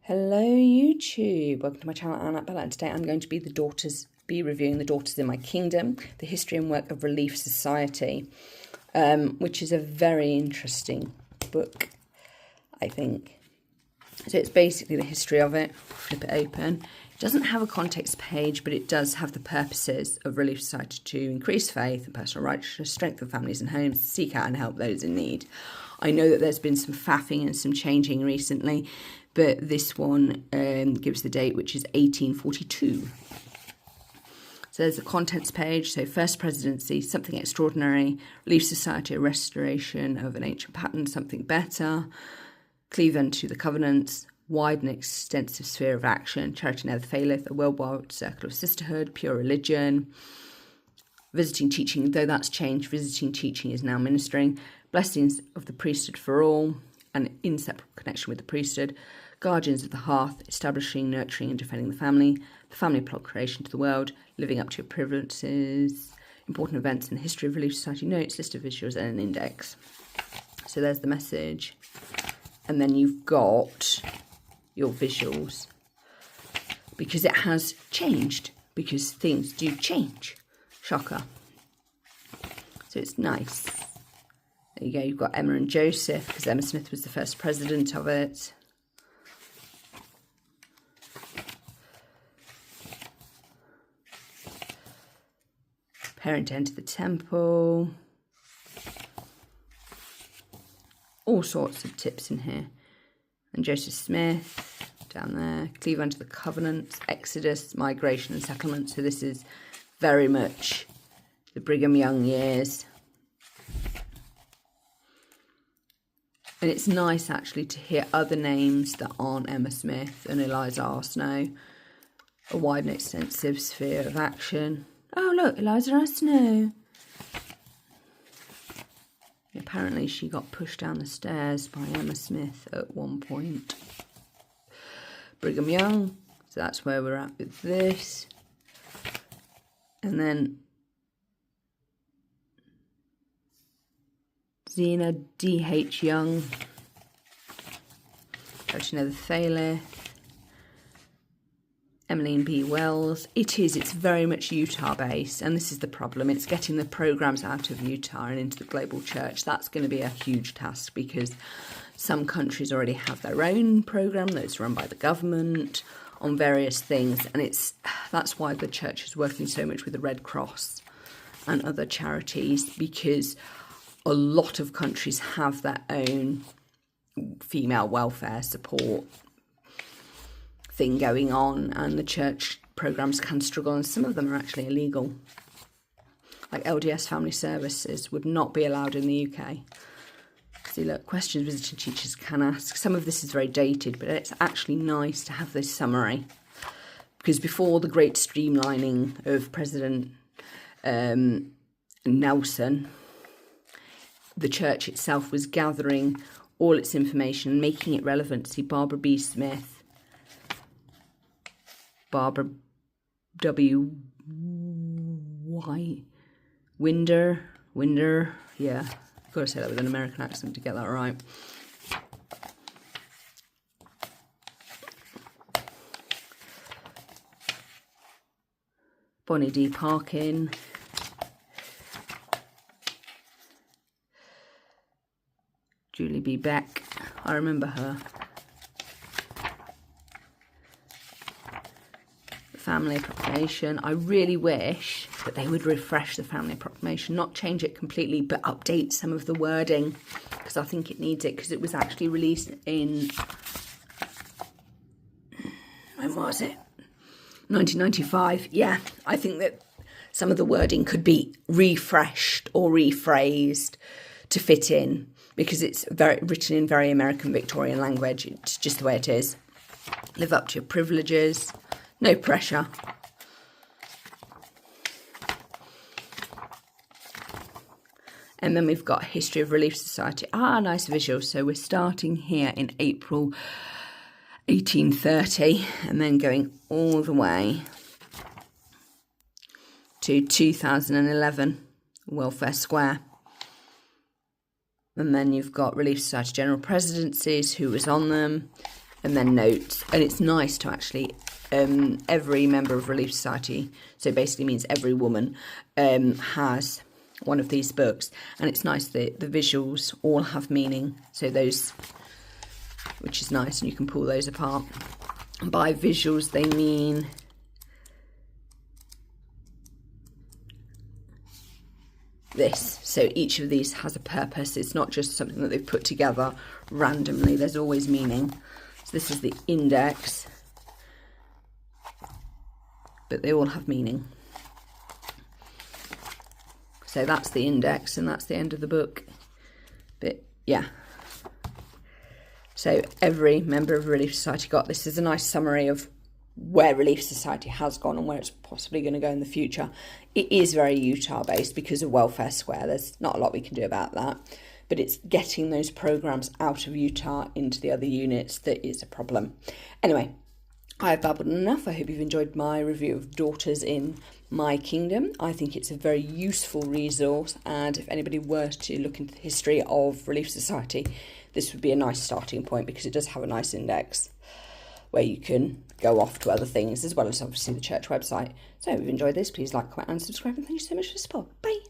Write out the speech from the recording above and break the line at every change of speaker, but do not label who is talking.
Hello YouTube, welcome to my channel. I'm Bella, and today I'm going to be reviewing The Daughters in My Kingdom, the history and work of Relief Society, which is a very interesting book, I think. So it's basically the history of it. Flip it open. It doesn't have a context page, but it does have the purposes of Relief Society to increase faith and personal righteousness, strengthen families and homes, seek out and help those in need. I know that there's been some faffing and some changing recently, but this one gives the date, which is 1842. So there's a contents page. So first presidency, something extraordinary. Relief Society, a restoration of an ancient pattern, something better. Cleave unto the covenants, wide and extensive sphere of action. Charity never faileth, a worldwide circle of sisterhood, pure religion. Visiting teaching, though that's changed, visiting teaching is now ministering. Blessings of the priesthood for all, an inseparable connection with the priesthood. Guardians of the hearth, establishing, nurturing and defending the family procreation to the world, living up to your privileges, important events in the history of Relief Society, notes, list of visuals and an index. So there's the message. And then you've got your visuals, because it has changed, because things do change. Shocker. So it's nice. There you go, you've got Emma and Joseph, because Emma Smith was the first president of it. Parent enter the temple. All sorts of tips in here. And Joseph Smith, down there. Cleave unto the covenants, Exodus, migration and settlement. So this is very much the Brigham Young years. And it's nice actually to hear other names that aren't Emma Smith and Eliza R. Snow. A wide and extensive sphere of action. Oh look, Eliza R. Snow. Apparently she got pushed down the stairs by Emma Smith at one point. Brigham Young, so that's where we're at with this. And then Zena D.H. Young, Charity never faileth. Emmeline B. Wells. It's very much Utah based, and this is the problem. It's getting the programs out of Utah and into the global church. That's going to be a huge task, because some countries already have their own program that's run by the government on various things, and that's why the church is working so much with the Red Cross and other charities, because a lot of countries have their own female welfare support thing going on, and the church programs can struggle, and some of them are actually illegal. Like LDS Family Services would not be allowed in the UK. See, look, questions visiting teachers can ask. Some of this is very dated, but it's actually nice to have this summary, because before the great streamlining of President Nelson, the church itself was gathering all its information and making it relevant. See, Barbara B. Smith, Barbara W. Y. Winder, yeah, I've got to say that with an American accent to get that right. Bonnie D. Parkin. Julie B. Beck, I remember her. Family Proclamation. I really wish that they would refresh the Family Proclamation, not change it completely, but update some of the wording, because I think it needs it, because it was actually released in, when was it? 1995. Yeah, I think that some of the wording could be refreshed or rephrased to fit in, because it's written in very American Victorian language. It's just the way it is. Live up to your privileges. No pressure. And then we've got History of Relief Society. Nice visual. So we're starting here in April 1830 and then going all the way to 2011, Welfare Square. And then you've got Relief Society General Presidencies, who was on them. and then notes. And it's nice to actually, every member of Relief Society, so it basically means every woman, has one of these books. And it's nice that the visuals all have meaning. So those, which is nice, and you can pull those apart. And by visuals, they mean this. So each of these has a purpose. It's not just something that they've put together randomly. There's always meaning. So this is the index, but they all have meaning. So that's the index, and that's the end of the book. But yeah. So every member of Relief Society got this. Is a nice summary of where Relief Society has gone and where it's possibly going to go in the future. It is very Utah based because of Welfare Square. There's not a lot we can do about that, but it's getting those programs out of Utah into the other units that is a problem. Anyway, I've babbled enough. I hope you've enjoyed my review of Daughters in My Kingdom. I think it's a very useful resource, and if anybody were to look into the history of Relief Society, this would be a nice starting point because it does have a nice index where you can go off to other things, as well as obviously the church website. So if you've enjoyed this, please like, comment and subscribe, and thank you so much for the support. Bye.